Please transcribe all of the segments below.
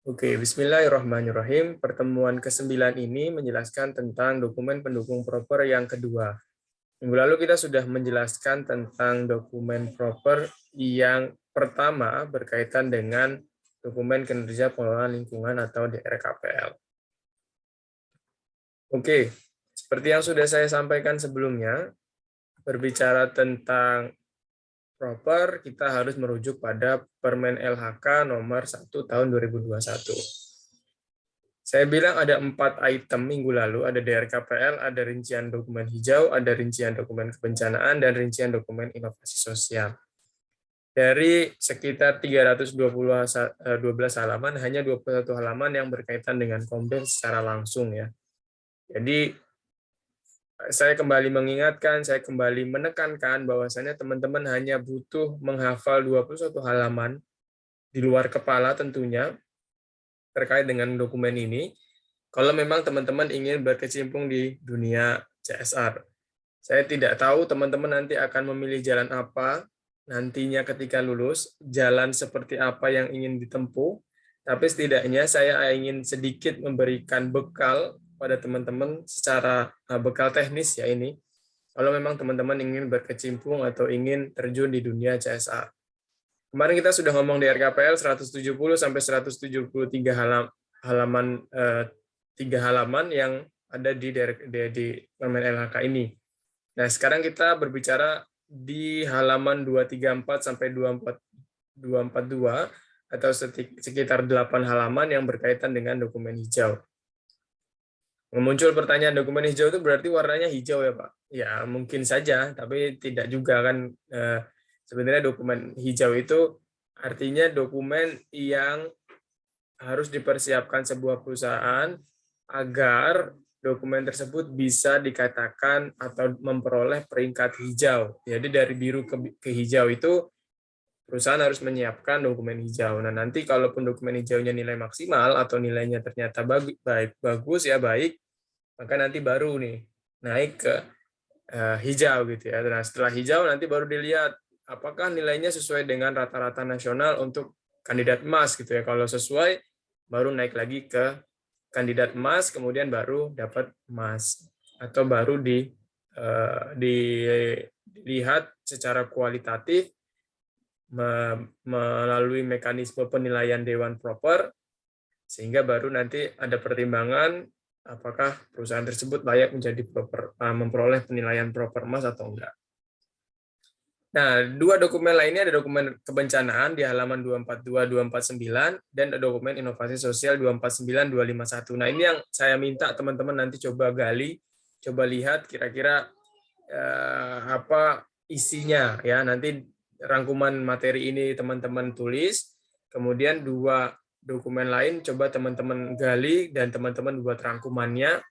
Oke, bismillahirrahmanirrahim. Pertemuan ke-9 ini menjelaskan tentang dokumen pendukung proper yang kedua. Minggu lalu kita sudah menjelaskan tentang dokumen proper yang pertama berkaitan dengan dokumen kinerja pengelolaan lingkungan atau DRKPL. Oke, seperti yang sudah saya sampaikan sebelumnya, berbicara tentang proper, kita harus merujuk pada Permen LHK nomor 1 tahun 2021. Saya bilang ada 4 item minggu lalu, ada DRKPL, ada rincian dokumen hijau, ada rincian dokumen kebencanaan, dan rincian dokumen inovasi sosial. Dari sekitar 312 halaman, hanya 21 halaman yang berkaitan dengan Komdef secara langsung, ya. Jadi, saya kembali mengingatkan, saya kembali menekankan bahwasannya teman-teman hanya butuh menghafal 21 halaman di luar kepala tentunya terkait dengan dokumen ini, kalau memang teman-teman ingin berkecimpung di dunia CSR. Saya tidak tahu teman-teman nanti akan memilih jalan apa nantinya ketika lulus, jalan seperti apa yang ingin ditempuh, tapi setidaknya saya ingin sedikit memberikan bekal pada teman-teman secara bekal teknis ya ini, kalau memang teman-teman ingin berkecimpung atau ingin terjun di dunia CSR. Kemarin kita sudah ngomong di RKPL 170 sampai 173 halaman 3 halaman yang ada di Permen LHK ini. Nah, sekarang kita berbicara di halaman 234 sampai 242 atau sekitar 8 halaman yang berkaitan dengan dokumen hijau. Muncul pertanyaan, dokumen hijau itu berarti warnanya hijau ya, Pak? Ya, mungkin saja, tapi tidak juga kan. Sebenarnya dokumen hijau itu artinya dokumen yang harus dipersiapkan sebuah perusahaan agar dokumen tersebut bisa dikatakan atau memperoleh peringkat hijau. Jadi dari biru ke hijau itu perusahaan harus menyiapkan dokumen hijau. Nah, nanti kalaupun dokumen hijaunya nilai maksimal atau nilainya ternyata bagus ya, baik, maka nanti baru nih naik ke hijau gitu ya. Nah, setelah hijau nanti baru dilihat apakah nilainya sesuai dengan rata-rata nasional untuk kandidat emas gitu ya. Kalau sesuai baru naik lagi ke kandidat emas, kemudian baru dapat emas atau baru dilihat secara kualitatif melalui mekanisme penilaian Dewan Proper, sehingga baru nanti ada pertimbangan apakah perusahaan tersebut layak menjadi memperoleh penilaian proper emas atau enggak. Nah, dua dokumen lainnya ada dokumen kebencanaan di halaman 242-249 dan ada dokumen inovasi sosial 249-251. Nah, ini yang saya minta teman-teman nanti coba gali, coba lihat kira-kira apa isinya ya. Nanti rangkuman materi ini teman-teman tulis, kemudian dua dokumen lain coba teman-teman gali dan teman-teman buat rangkumannya,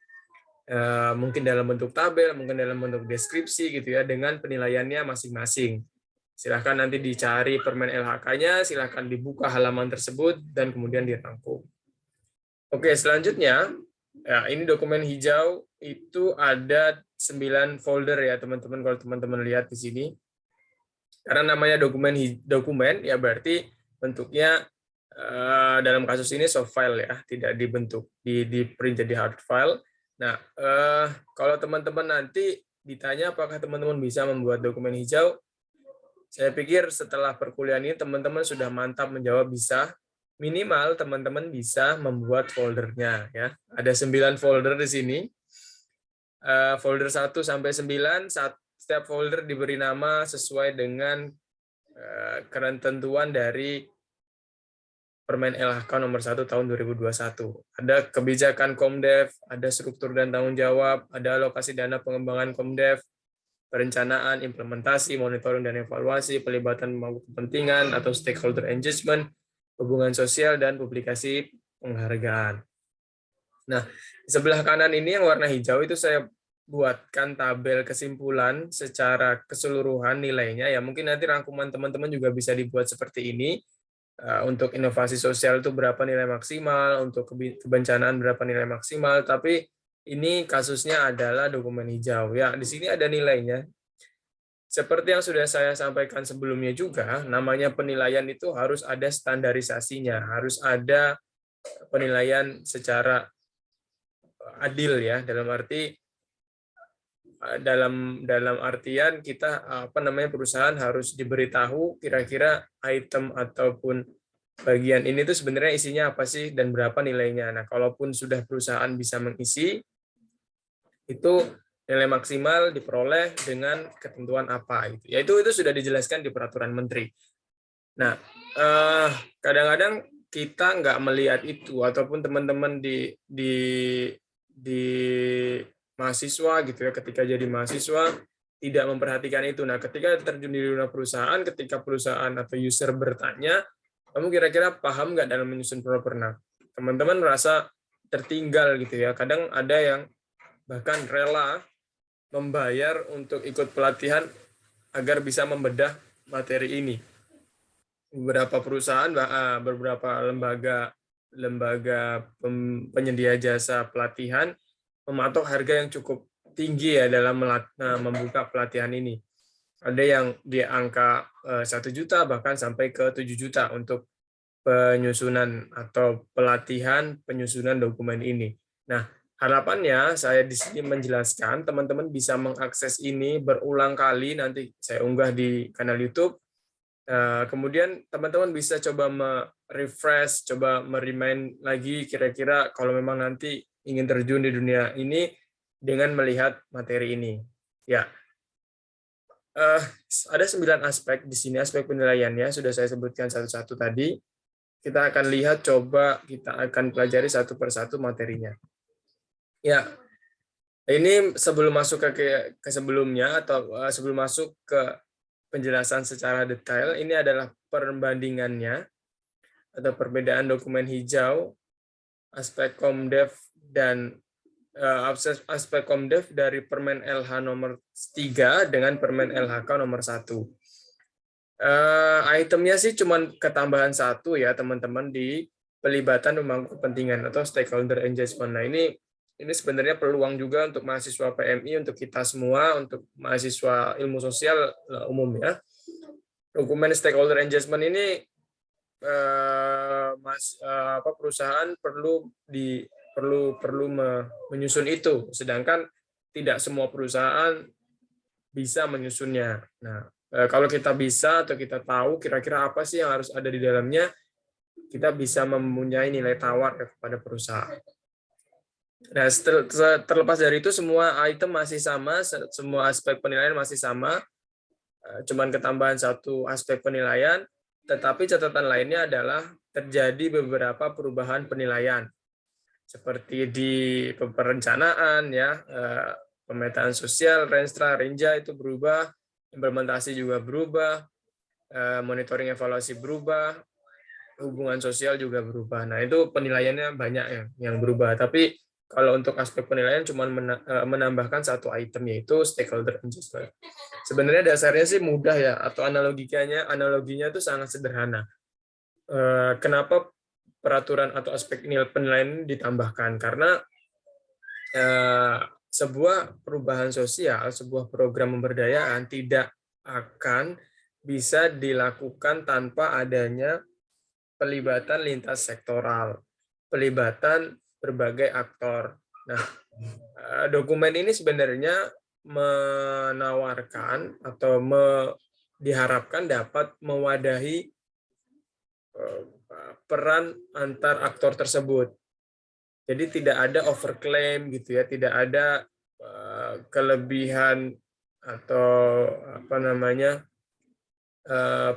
mungkin dalam bentuk tabel, mungkin dalam bentuk deskripsi gitu ya, dengan penilaiannya masing-masing. Silahkan nanti dicari Permen LHK-nya, silahkan dibuka halaman tersebut dan kemudian dirangkum. Oke, selanjutnya ya, ini dokumen hijau itu ada 9 folder ya teman-teman, kalau teman-teman lihat di sini. Karena namanya dokumen ya berarti bentuknya dalam kasus ini soft file ya, tidak dibentuk di print jadi hard file. Nah, kalau teman-teman nanti ditanya apakah teman-teman bisa membuat dokumen hijau, saya pikir setelah perkuliahan ini teman-teman sudah mantap menjawab bisa. Minimal teman-teman bisa membuat foldernya ya. Ada 9 folder di sini. Folder 1 sampai 9, setiap folder diberi nama sesuai dengan ketentuan dari Permen LHK nomor 1 tahun 2021. Ada kebijakan Komdev, ada struktur dan tanggung jawab, ada alokasi dana pengembangan Komdev, perencanaan, implementasi, monitoring dan evaluasi, pelibatan pemangku kepentingan atau stakeholder engagement, hubungan sosial, dan publikasi penghargaan. Nah, di sebelah kanan ini yang warna hijau itu saya buatkan tabel kesimpulan secara keseluruhan nilainya. Ya, mungkin nanti rangkuman teman-teman juga bisa dibuat seperti ini. Untuk inovasi sosial itu berapa nilai maksimal, untuk kebencanaan berapa nilai maksimal, tapi ini kasusnya adalah dokumen hijau. Ya, di sini ada nilainya. Seperti yang sudah saya sampaikan sebelumnya juga, namanya penilaian itu harus ada standarisasinya, harus ada penilaian secara adil ya, dalam arti dalam artian kita perusahaan harus diberitahu kira-kira item ataupun bagian ini tuh sebenarnya isinya apa sih dan berapa nilainya. Nah, kalaupun sudah perusahaan bisa mengisi, itu nilai maksimal diperoleh dengan ketentuan apa gitu. Ya itu sudah dijelaskan di peraturan menteri. Nah, kadang-kadang kita nggak melihat itu, ataupun teman-teman di mahasiswa gitu ya, ketika jadi mahasiswa tidak memperhatikan itu. Nah, ketika terjun di dunia perusahaan, ketika perusahaan atau user bertanya, kamu kira-kira paham nggak dalam menyusun proper? Nah, teman-teman merasa tertinggal gitu ya. Kadang ada yang bahkan rela membayar untuk ikut pelatihan agar bisa membedah materi ini. Beberapa perusahaan, beberapa lembaga penyedia jasa pelatihan mematok harga yang cukup tinggi ya dalam membuka pelatihan ini. Ada yang di angka 1 juta bahkan sampai ke 7 juta untuk penyusunan atau pelatihan penyusunan dokumen ini. Nah, harapannya saya di sini menjelaskan teman-teman bisa mengakses ini berulang kali, nanti saya unggah di kanal YouTube. Kemudian teman-teman bisa coba refresh, coba remind lagi kira-kira kalau memang nanti ingin terjun di dunia ini dengan melihat materi ini. Ya, ada 9 aspek di sini, aspek penilaiannya sudah saya sebutkan satu-satu tadi. Kita akan lihat, coba kita akan pelajari satu persatu materinya. Ya, ini sebelum masuk ke sebelumnya atau sebelum masuk ke penjelasan secara detail, ini adalah perbandingannya atau perbedaan dokumen hijau, aspek Komdev dan aspek Komdev dari Permen LH nomor 3 dengan Permen LHK nomor 1. Itemnya sih cuma ketambahan 1 ya teman-teman di pelibatan pemangku kepentingan atau stakeholder engagement. Nah, ini sebenarnya peluang juga untuk mahasiswa PMI, untuk kita semua, untuk mahasiswa ilmu sosial umum ya. Dokumen stakeholder engagement ini perusahaan perlu menyusun itu, sedangkan tidak semua perusahaan bisa menyusunnya. Nah, kalau kita bisa atau kita tahu kira-kira apa sih yang harus ada di dalamnya, kita bisa mempunyai nilai tawar kepada perusahaan. Nah, terlepas dari itu, semua item masih sama, semua aspek penilaian masih sama, cuman ketambahan 1 aspek penilaian, tetapi catatan lainnya adalah terjadi beberapa perubahan penilaian, seperti di perencanaan, ya, pemetaan sosial, Renstra, Renja itu berubah, implementasi juga berubah, monitoring evaluasi berubah, hubungan sosial juga berubah. Nah, itu penilaiannya banyak yang berubah. Tapi kalau untuk aspek penilaian cuma menambahkan 1 item, yaitu stakeholder engagement. Sebenarnya dasarnya sih mudah ya, atau analoginya itu sangat sederhana. Kenapa peraturan atau aspek penilaian ditambahkan? Karena sebuah perubahan sosial, sebuah program pemberdayaan tidak akan bisa dilakukan tanpa adanya pelibatan lintas sektoral, pelibatan berbagai aktor. Nah, dokumen ini sebenarnya menawarkan atau diharapkan dapat mewadahi peran antar aktor tersebut. Jadi tidak ada overclaim gitu ya, tidak ada kelebihan atau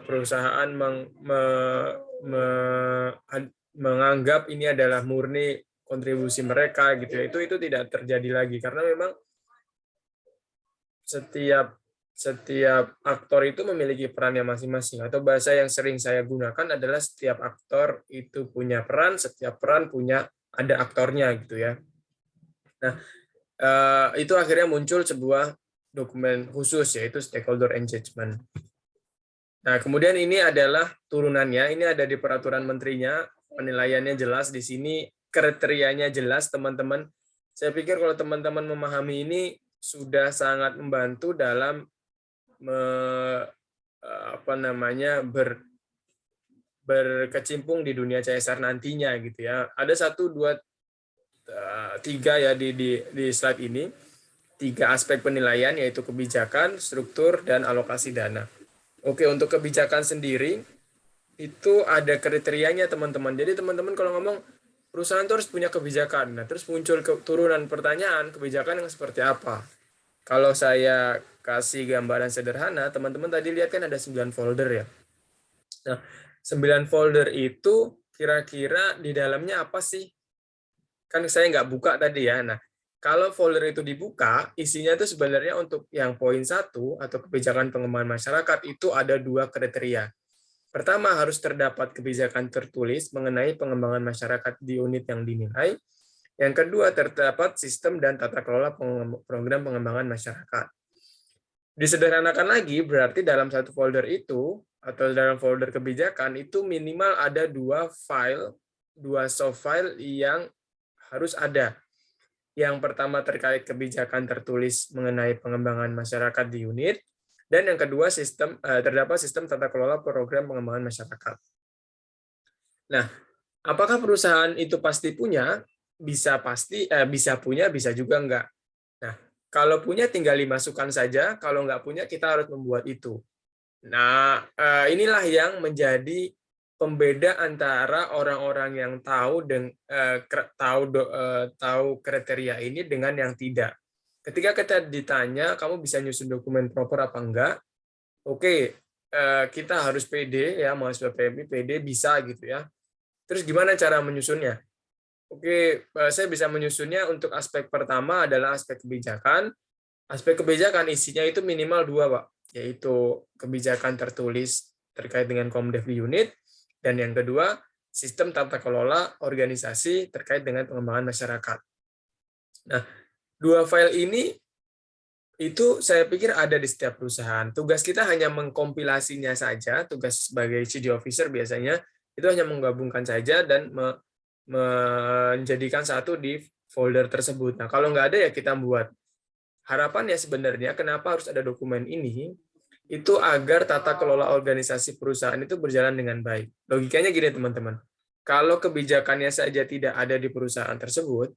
perusahaan menganggap ini adalah murni kontribusi mereka gitu ya. Itu tidak terjadi lagi, karena memang setiap aktor itu memiliki perannya masing-masing, atau bahasa yang sering saya gunakan adalah setiap aktor itu punya peran, setiap peran ada aktornya gitu ya. Nah, itu akhirnya muncul sebuah dokumen khusus, yaitu stakeholder engagement. Nah, kemudian ini adalah turunannya, ini ada di peraturan menterinya, penilaiannya jelas di sini, kriterianya jelas, teman-teman. Saya pikir kalau teman-teman memahami ini sudah sangat membantu dalam berkecimpung di dunia CSR nantinya gitu ya. Ada 1, 2, 3 ya di slide ini. 3 aspek penilaian, yaitu kebijakan, struktur, dan alokasi dana. Oke, untuk kebijakan sendiri itu ada kriterianya teman-teman. Jadi teman-teman kalau ngomong perusahaan itu harus punya kebijakan. Nah, terus muncul turunan pertanyaan, kebijakan yang seperti apa? Kalau saya kasih gambaran sederhana, teman-teman tadi lihat kan ada 9 folder ya. Nah, 9 folder itu kira-kira di dalamnya apa sih? Kan saya nggak buka tadi ya. Nah, kalau folder itu dibuka, isinya itu sebenarnya untuk yang poin 1 atau kebijakan pengembangan masyarakat itu ada 2 kriteria. Pertama, harus terdapat kebijakan tertulis mengenai pengembangan masyarakat di unit yang dinilai. Yang kedua, terdapat sistem dan tata kelola program pengembangan masyarakat. Disederhanakan lagi, berarti dalam satu folder itu, atau dalam folder kebijakan, itu minimal ada 2 file, 2 soft file yang harus ada. Yang pertama terkait kebijakan tertulis mengenai pengembangan masyarakat di unit, dan yang kedua terdapat sistem tata kelola program pengembangan masyarakat. Nah, apakah perusahaan itu pasti punya? Bisa punya, bisa juga enggak. Nah, kalau punya tinggal dimasukkan saja, kalau enggak punya kita harus membuat itu. Nah, inilah yang menjadi pembeda antara orang-orang yang tahu kriteria ini dengan yang tidak. Ketika kita ditanya, kamu bisa nyusun dokumen proper apa enggak? Oke, kita harus pede ya, mahasiswa PMI pede bisa gitu ya. Terus gimana cara menyusunnya? Oke, saya bisa menyusunnya untuk aspek pertama adalah aspek kebijakan. Aspek kebijakan isinya itu minimal 2, Pak, yaitu kebijakan tertulis terkait dengan Komdev unit, dan yang kedua, sistem tata kelola organisasi terkait dengan pengembangan masyarakat. Nah, 2 file ini itu saya pikir ada di setiap perusahaan. Tugas kita hanya mengkompilasinya saja, tugas sebagai CD officer biasanya, itu hanya menggabungkan saja dan menjadikan satu di folder tersebut. Nah, kalau nggak ada ya kita buat. Harapannya sebenarnya kenapa harus ada dokumen ini, itu agar tata kelola organisasi perusahaan itu berjalan dengan baik. Logikanya gini teman-teman, kalau kebijakannya saja tidak ada di perusahaan tersebut,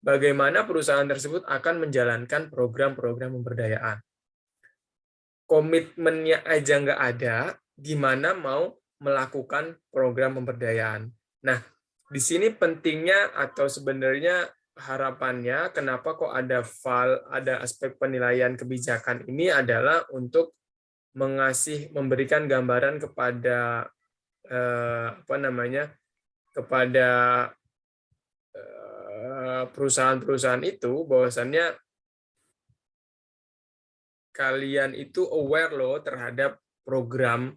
bagaimana perusahaan tersebut akan menjalankan program-program pemberdayaan? Komitmennya aja nggak ada, gimana mau melakukan program pemberdayaan? Nah, di sini pentingnya atau sebenarnya harapannya kenapa kok ada ada aspek penilaian kebijakan ini adalah untuk memberikan gambaran kepada kepada perusahaan-perusahaan itu bahwasannya kalian itu aware loh terhadap program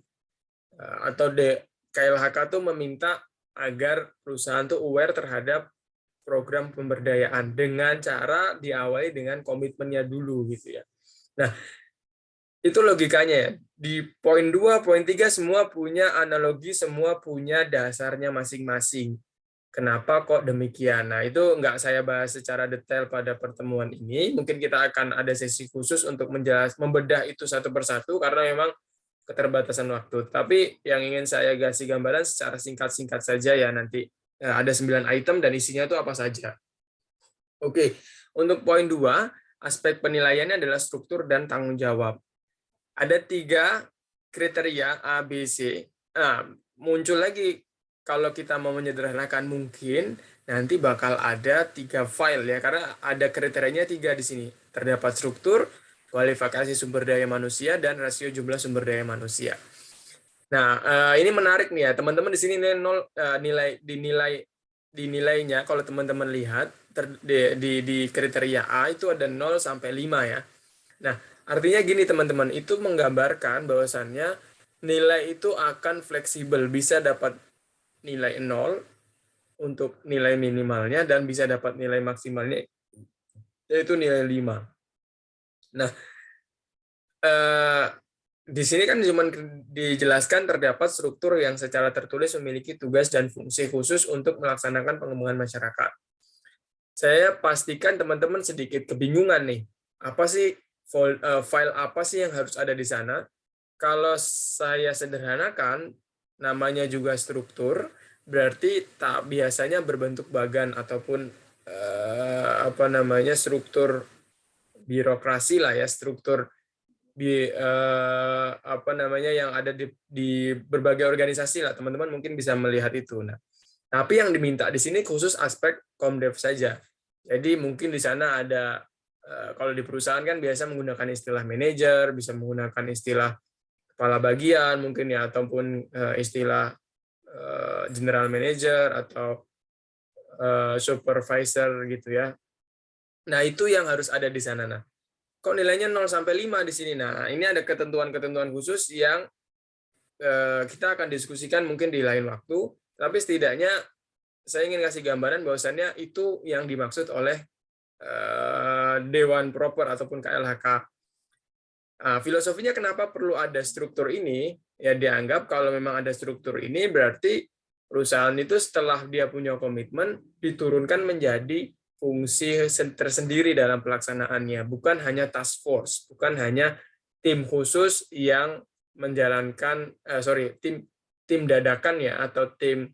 atau KLHK tuh meminta agar perusahaan tuh aware terhadap program pemberdayaan dengan cara diawali dengan komitmennya dulu gitu ya. Nah, itu logikanya ya. Di poin 2, poin 3 semua punya analogi, semua punya dasarnya masing-masing. Kenapa kok demikian? Nah, itu nggak saya bahas secara detail pada pertemuan ini. Mungkin kita akan ada sesi khusus untuk membedah itu satu persatu karena memang keterbatasan waktu. Tapi yang ingin saya kasih gambaran secara singkat-singkat saja ya nanti. Ada 9 item dan isinya itu apa saja. Oke, untuk poin 2, aspek penilaiannya adalah struktur dan tanggung jawab. Ada 3 kriteria A, B, C. Nah, muncul lagi kalau kita mau menyederhanakan mungkin nanti bakal ada 3 file ya karena ada kriterianya 3 di sini. Terdapat struktur, kualifikasi sumber daya manusia dan rasio jumlah sumber daya manusia. Nah, ini menarik nih ya, teman-teman di sini dinilainya kalau teman-teman lihat di kriteria A itu ada 0 sampai 5 ya. Nah, artinya gini teman-teman, itu menggambarkan bahwasannya nilai itu akan fleksibel, bisa dapat nilai 0 untuk nilai minimalnya dan bisa dapat nilai maksimalnya yaitu nilai 5. Nah, di sini kan cuma dijelaskan terdapat struktur yang secara tertulis memiliki tugas dan fungsi khusus untuk melaksanakan pengembangan masyarakat. Saya pastikan teman-teman sedikit kebingungan nih. Apa sih file apa sih yang harus ada di sana? Kalau saya sederhanakan, namanya juga struktur, berarti tak biasanya berbentuk bagan ataupun apa namanya struktur birokrasi lah ya, struktur apa namanya yang ada di berbagai organisasi lah, teman-teman mungkin bisa melihat itu. Nah, tapi yang diminta di sini khusus aspek Komdev saja. Jadi mungkin di sana ada kalau di perusahaan kan biasa menggunakan istilah manajer, bisa menggunakan istilah kepala bagian mungkin ya, ataupun istilah general manager atau supervisor gitu ya. Nah, itu yang harus ada di sana. Nah, kok nilainya 0 sampai 5 di sini. Nah, ini ada ketentuan-ketentuan khusus yang kita akan diskusikan mungkin di lain waktu, tapi setidaknya saya ingin kasih gambaran bahwasannya itu yang dimaksud oleh Dewan Proper ataupun KLHK. Nah, filosofinya kenapa perlu ada struktur ini? Ya dianggap kalau memang ada struktur ini berarti perusahaan itu setelah dia punya komitmen diturunkan menjadi fungsi tersendiri dalam pelaksanaannya, bukan hanya task force, bukan hanya tim khusus yang menjalankan tim dadakan ya, atau tim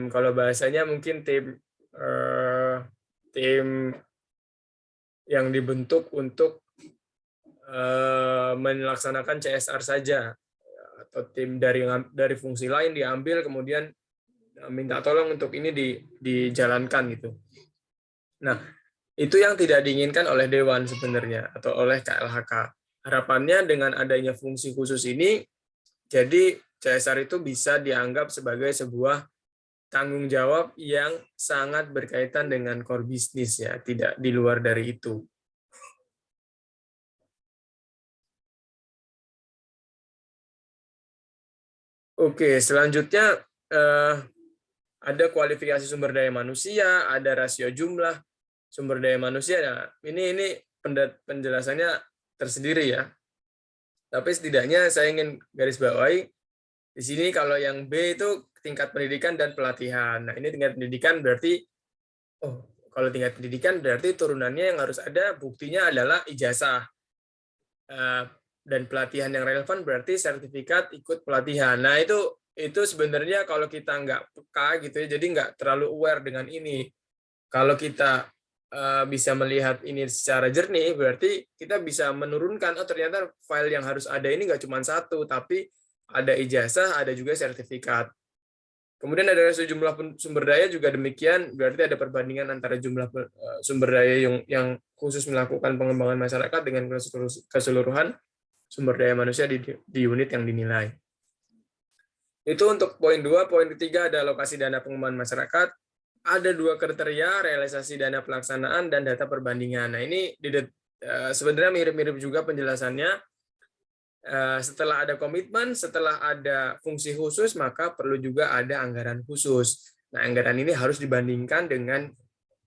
kalau bahasanya mungkin tim yang dibentuk untuk melaksanakan CSR saja, atau tim dari fungsi lain diambil kemudian minta tolong untuk ini dijalankan gitu. Nah, itu yang tidak diinginkan oleh Dewan sebenarnya atau oleh KLHK. Harapannya dengan adanya fungsi khusus ini, jadi CSR itu bisa dianggap sebagai sebuah tanggung jawab yang sangat berkaitan dengan core bisnis ya, tidak di luar dari itu. Oke, selanjutnya ada kualifikasi sumber daya manusia, ada rasio jumlah sumber daya manusia. Nah, ini penjelasannya tersendiri ya. Tapi setidaknya saya ingin garis bawahi di sini kalau yang B itu tingkat pendidikan dan pelatihan. Nah, ini tingkat pendidikan berarti kalau tingkat pendidikan berarti turunannya yang harus ada buktinya adalah ijazah. Dan pelatihan yang relevan berarti sertifikat ikut pelatihan. Nah, itu sebenarnya kalau kita nggak peka gitu ya, jadi nggak terlalu aware dengan ini. Kalau kita bisa melihat ini secara jernih, berarti kita bisa menurunkan, ternyata file yang harus ada ini nggak cuma satu, tapi ada ijazah, ada juga sertifikat. Kemudian ada sejumlah sumber daya juga demikian, berarti ada perbandingan antara jumlah sumber daya yang khusus melakukan pengembangan masyarakat dengan keseluruhan sumber daya manusia di unit yang dinilai. Itu untuk poin 2. Poin ketiga ada alokasi dana pengembangan masyarakat. Ada 2 kriteria, realisasi dana pelaksanaan dan data perbandingan. Nah, ini sebenarnya mirip-mirip juga penjelasannya. Setelah ada komitmen, setelah ada fungsi khusus, maka perlu juga ada anggaran khusus. Nah, anggaran ini harus dibandingkan dengan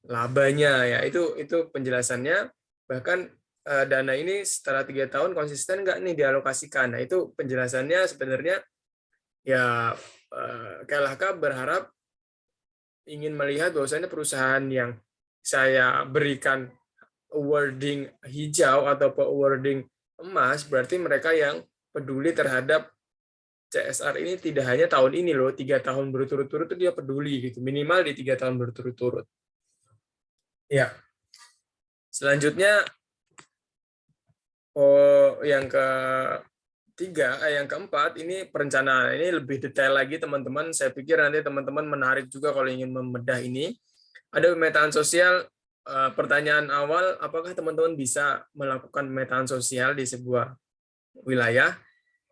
labanya ya. Itu penjelasannya. Bahkan dana ini setelah 3 tahun konsisten nggak nih dialokasikan. Nah, itu penjelasannya sebenarnya ya KLHK berharap ingin melihat bahwasanya perusahaan yang saya berikan awarding hijau atau awarding emas, berarti mereka yang peduli terhadap CSR ini tidak hanya tahun ini loh, 3 tahun berturut-turut itu dia peduli gitu, minimal di 3 tahun berturut-turut. Ya. Selanjutnya yang yang keempat ini perencanaan. Ini lebih detail lagi teman-teman. Saya pikir nanti teman-teman menarik juga kalau ingin membedah ini. Ada pemetaan sosial. Pertanyaan awal, apakah teman-teman bisa melakukan pemetaan sosial di sebuah wilayah?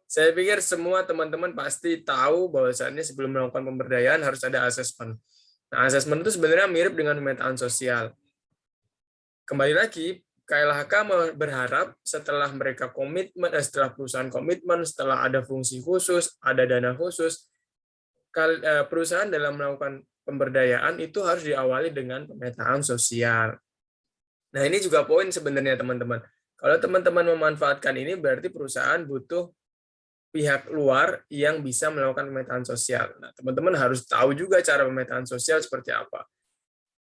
Saya pikir semua teman-teman pasti tahu bahwasannya sebelum melakukan pemberdayaan harus ada asesmen. Nah, asesmen itu sebenarnya mirip dengan pemetaan sosial. Kembali lagi, KLHK berharap setelah mereka komitmen, setelah perusahaan komitmen, setelah ada fungsi khusus, ada dana khusus, perusahaan dalam melakukan pemberdayaan itu harus diawali dengan pemetaan sosial. Nah, ini juga poin sebenarnya teman-teman. Kalau teman-teman memanfaatkan ini, berarti perusahaan butuh pihak luar yang bisa melakukan pemetaan sosial. Nah, teman-teman harus tahu juga cara pemetaan sosial seperti apa.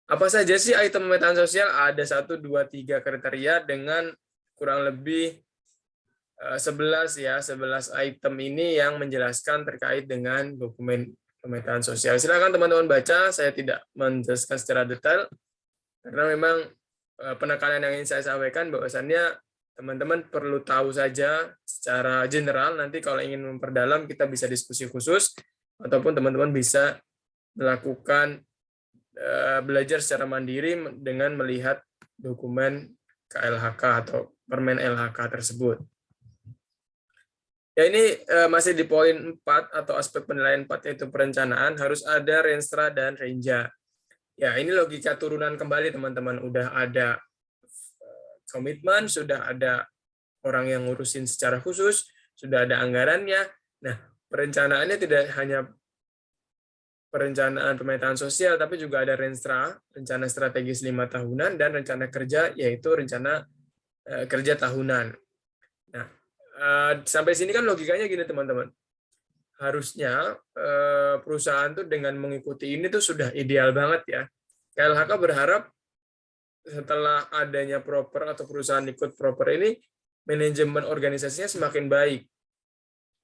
Apa saja sih item pemetaan sosial? Ada 1, 2, 3 kriteria dengan kurang lebih 11 ya, 11 item ini yang menjelaskan terkait dengan dokumen pemetaan sosial. Silakan teman-teman baca, saya tidak menjelaskan secara detail karena memang penekanan yang ingin saya sampaikan bahwasannya teman-teman perlu tahu saja secara general, nanti kalau ingin memperdalam kita bisa diskusi khusus ataupun teman-teman bisa melakukan belajar secara mandiri dengan melihat dokumen KLHK atau Permen LHK tersebut. Ya, ini masih di poin 4 atau aspek penilaian 4, yaitu perencanaan, harus ada renstra dan renja. Ya, ini logika turunan kembali teman-teman. Udah ada komitmen, sudah ada orang yang ngurusin secara khusus, sudah ada anggarannya. Nah, perencanaannya tidak hanya perencanaan pemetaan sosial, tapi juga ada renstra, rencana strategis 5 tahunan, dan rencana kerja, yaitu rencana kerja tahunan. Nah, sampai sini kan logikanya gini teman-teman. Harusnya perusahaan tuh dengan mengikuti ini tuh sudah ideal banget ya. KLHK berharap setelah adanya proper atau perusahaan ikut proper ini, manajemen organisasinya semakin baik.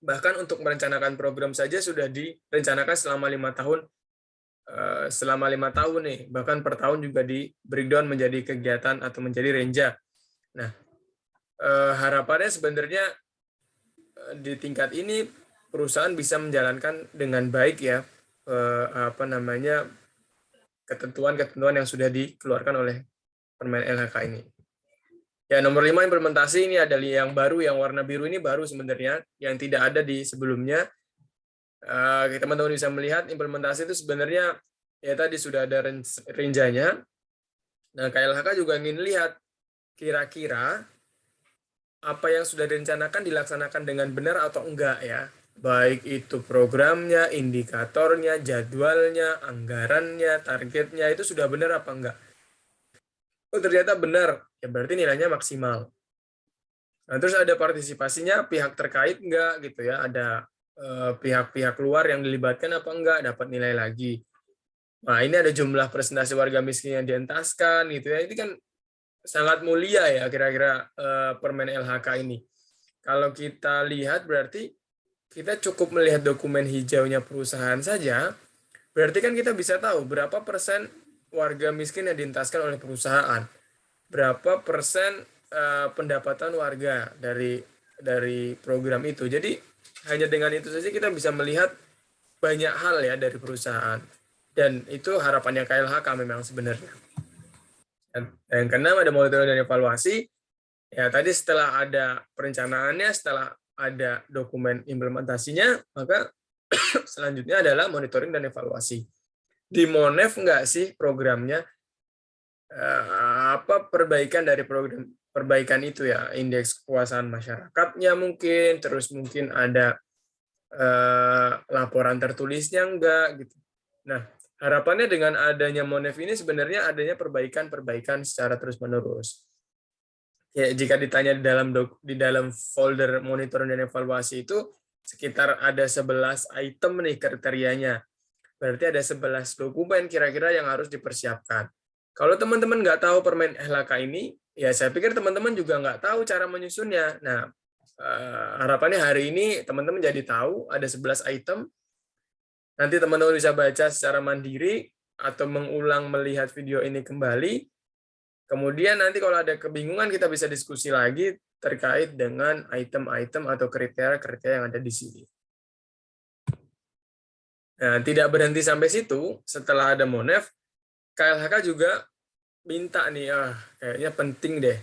Bahkan untuk merencanakan program saja sudah direncanakan selama 5 tahun. Selama 5 tahun nih, bahkan per tahun juga di breakdown menjadi kegiatan atau menjadi renja. Nah, harapannya sebenarnya di tingkat ini perusahaan bisa menjalankan dengan baik ya ketentuan-ketentuan yang sudah dikeluarkan oleh Permen LHK ini. Ya, nomor 5 implementasi, ini ada yang baru, yang warna biru ini baru sebenarnya, yang tidak ada di sebelumnya. Teman-teman bisa melihat implementasi itu sebenarnya ya tadi sudah ada renjanya. Nah, KLHK juga ingin lihat kira-kira apa yang sudah direncanakan dilaksanakan dengan benar atau enggak ya. Baik itu programnya, indikatornya, jadwalnya, anggarannya, targetnya, itu sudah benar apa enggak. Oh, ternyata benar, ya berarti nilainya maksimal. Nah, terus ada partisipasinya pihak terkait enggak gitu ya, ada pihak-pihak luar yang dilibatkan apa enggak, dapat nilai lagi. Nah, ini ada jumlah presentasi warga miskin yang dientaskan gitu ya. Ini kan sangat mulia ya kira-kira Permen LHK ini. Kalau kita lihat berarti kita cukup melihat dokumen hijaunya perusahaan saja, berarti kan kita bisa tahu berapa persen warga miskin yang dientaskan oleh perusahaan, berapa persen pendapatan warga dari program itu. Jadi hanya dengan itu saja kita bisa melihat banyak hal ya dari perusahaan. Dan itu harapannya KLHK memang sebenarnya. Dan yang keenam ada monitoring dan evaluasi. Ya, tadi setelah ada perencanaannya, setelah ada dokumen implementasinya, maka selanjutnya adalah monitoring dan evaluasi. Di Monef enggak sih programnya? Apa perbaikan dari program perbaikan itu ya, indeks kepuasan masyarakatnya mungkin, terus mungkin ada laporan tertulisnya enggak gitu. Nah, harapannya dengan adanya Monef ini sebenarnya adanya perbaikan-perbaikan secara terus-menerus. Ya, jika ditanya di dalam folder monitoring dan evaluasi itu sekitar ada 11 item nih kriterianya. Berarti ada 11 dokumen kira-kira yang harus dipersiapkan. Kalau teman-teman nggak tahu Permen LHK ini, ya saya pikir teman-teman juga nggak tahu cara menyusunnya. Nah, harapannya hari ini teman-teman jadi tahu ada 11 item. Nanti teman-teman bisa baca secara mandiri atau mengulang melihat video ini kembali. Kemudian nanti kalau ada kebingungan kita bisa diskusi lagi terkait dengan item-item atau kriteria-kriteria yang ada di sini. Nah, tidak berhenti sampai situ, setelah ada Monef, KLHK juga minta nih, kayaknya penting deh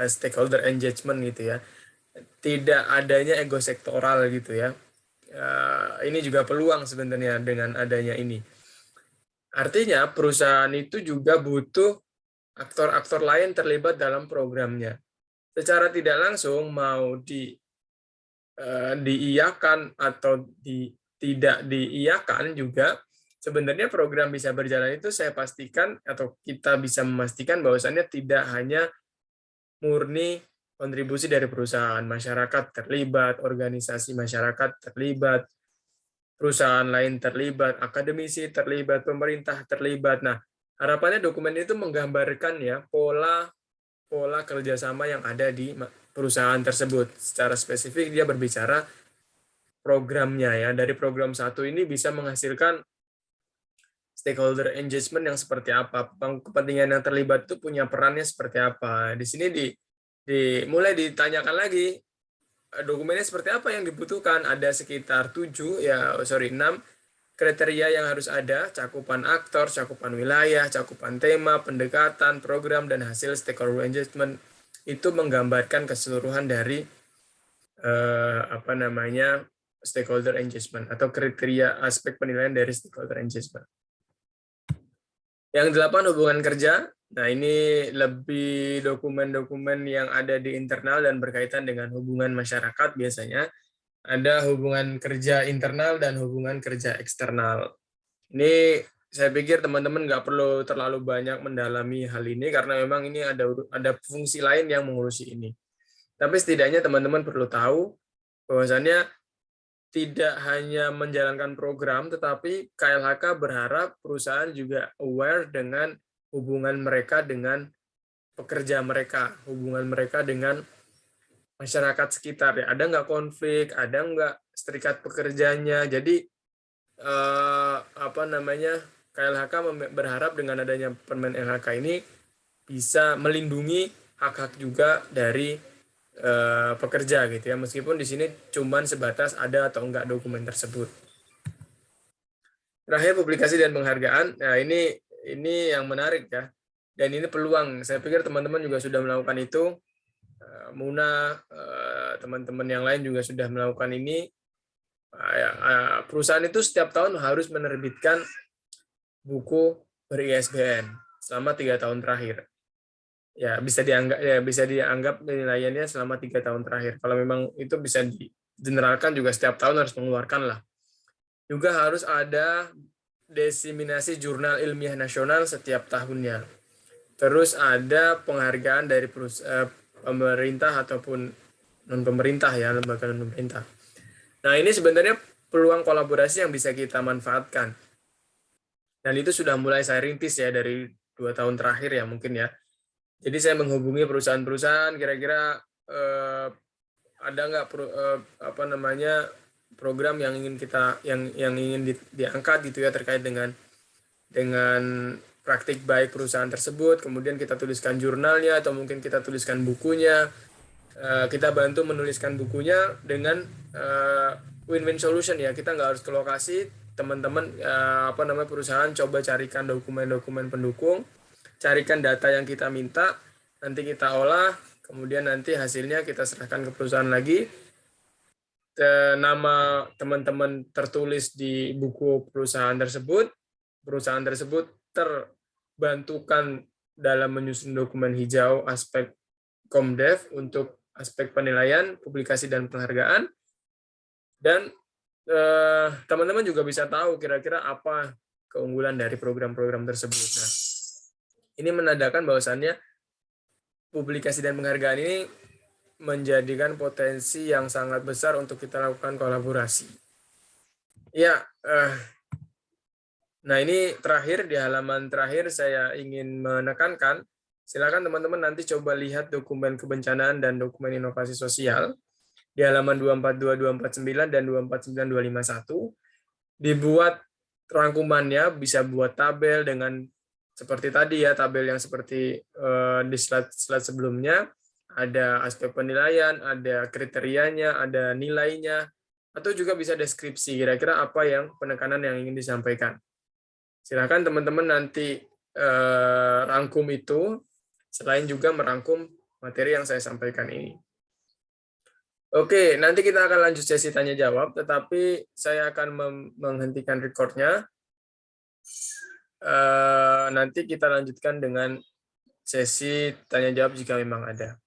stakeholder engagement gitu ya. Tidak adanya ego sektoral gitu ya. Ini juga peluang sebenarnya dengan adanya ini. Artinya perusahaan itu juga butuh aktor-aktor lain terlibat dalam programnya. Secara tidak langsung mau diiyakan atau tidak diiyakan juga, sebenarnya program bisa berjalan itu saya pastikan atau kita bisa memastikan bahwasannya tidak hanya murni kontribusi dari perusahaan, masyarakat terlibat, organisasi masyarakat terlibat, perusahaan lain terlibat, akademisi terlibat, pemerintah terlibat. Nah, harapannya dokumen itu menggambarkan ya pola kerjasama yang ada di perusahaan tersebut. Secara spesifik dia berbicara programnya ya. Dari program satu ini bisa menghasilkan stakeholder engagement yang seperti apa, kepentingan yang terlibat itu punya perannya seperti apa. Di sini mulai ditanyakan lagi dokumennya seperti apa yang dibutuhkan. Ada sekitar 6 kriteria yang harus ada: cakupan aktor, cakupan wilayah, cakupan tema, pendekatan, program, dan hasil stakeholder engagement. Itu menggambarkan keseluruhan dari stakeholder engagement atau kriteria aspek penilaian dari stakeholder engagement. Yang 8, hubungan kerja. Nah, ini lebih dokumen-dokumen yang ada di internal dan berkaitan dengan hubungan masyarakat biasanya. Ada hubungan kerja internal dan hubungan kerja eksternal. Ini saya pikir teman-teman nggak perlu terlalu banyak mendalami hal ini karena memang ini ada fungsi lain yang mengurusi ini. Tapi setidaknya teman-teman perlu tahu bahwasannya tidak hanya menjalankan program, tetapi KLHK berharap perusahaan juga aware dengan hubungan mereka dengan pekerja mereka, hubungan mereka dengan masyarakat sekitar. Ya, ada nggak konflik, ada nggak serikat pekerjanya. Jadi KLHK berharap dengan adanya Permen LHK ini bisa melindungi hak-hak juga dari pekerja gitu ya, meskipun di sini cuman sebatas ada atau enggak dokumen tersebut. Terakhir, publikasi dan penghargaan. Nah, ini yang menarik ya, dan ini peluang. Saya pikir teman-teman juga sudah melakukan itu. Muna, teman-teman yang lain juga sudah melakukan ini. Perusahaan itu setiap tahun harus menerbitkan buku ber-ISBN selama 3 tahun terakhir. Ya, bisa dianggap penilaiannya selama 3 tahun terakhir. Kalau memang itu bisa digeneralkan juga setiap tahun harus mengeluarkan lah. Juga harus ada diseminasi jurnal ilmiah nasional setiap tahunnya. Terus ada penghargaan dari pemerintah ataupun non-pemerintah ya, lembaga non-pemerintah. Nah, ini sebenarnya peluang kolaborasi yang bisa kita manfaatkan. Dan itu sudah mulai saya rintis ya dari 2 tahun terakhir ya mungkin ya. Jadi saya menghubungi perusahaan-perusahaan, kira-kira ada nggak program yang ingin diangkat gitu ya terkait dengan praktik baik perusahaan tersebut. Kemudian kita tuliskan jurnalnya atau mungkin kita tuliskan bukunya. Kita bantu menuliskan bukunya dengan win-win solution ya. Kita nggak harus ke lokasi, teman-teman perusahaan coba carikan dokumen-dokumen pendukung. Carikan data yang kita minta, nanti kita olah, kemudian nanti hasilnya kita serahkan ke perusahaan lagi. Nama teman-teman tertulis di buku perusahaan tersebut terbantukan dalam menyusun dokumen hijau aspek Komdev untuk aspek penilaian, publikasi, dan penghargaan. Dan teman-teman juga bisa tahu kira-kira apa keunggulan dari program-program tersebut. Nah, ini menandakan bahwasannya publikasi dan penghargaan ini menjadikan potensi yang sangat besar untuk kita lakukan kolaborasi. Ya, nah ini terakhir, di halaman terakhir saya ingin menekankan, silakan teman-teman nanti coba lihat dokumen kebencanaan dan dokumen inovasi sosial di halaman 242, 249, dan 249, 251. Dibuat rangkumannya, bisa buat tabel dengan seperti tadi ya, tabel yang seperti di slide sebelumnya, ada aspek penilaian, ada kriterianya, ada nilainya, atau juga bisa deskripsi kira-kira apa yang penekanan yang ingin disampaikan. Silakan teman-teman nanti rangkum itu, selain juga merangkum materi yang saya sampaikan ini. Oke, nanti kita akan lanjut sesi tanya-jawab, tetapi saya akan menghentikan record-nya. Nanti kita lanjutkan dengan sesi tanya-jawab jika memang ada.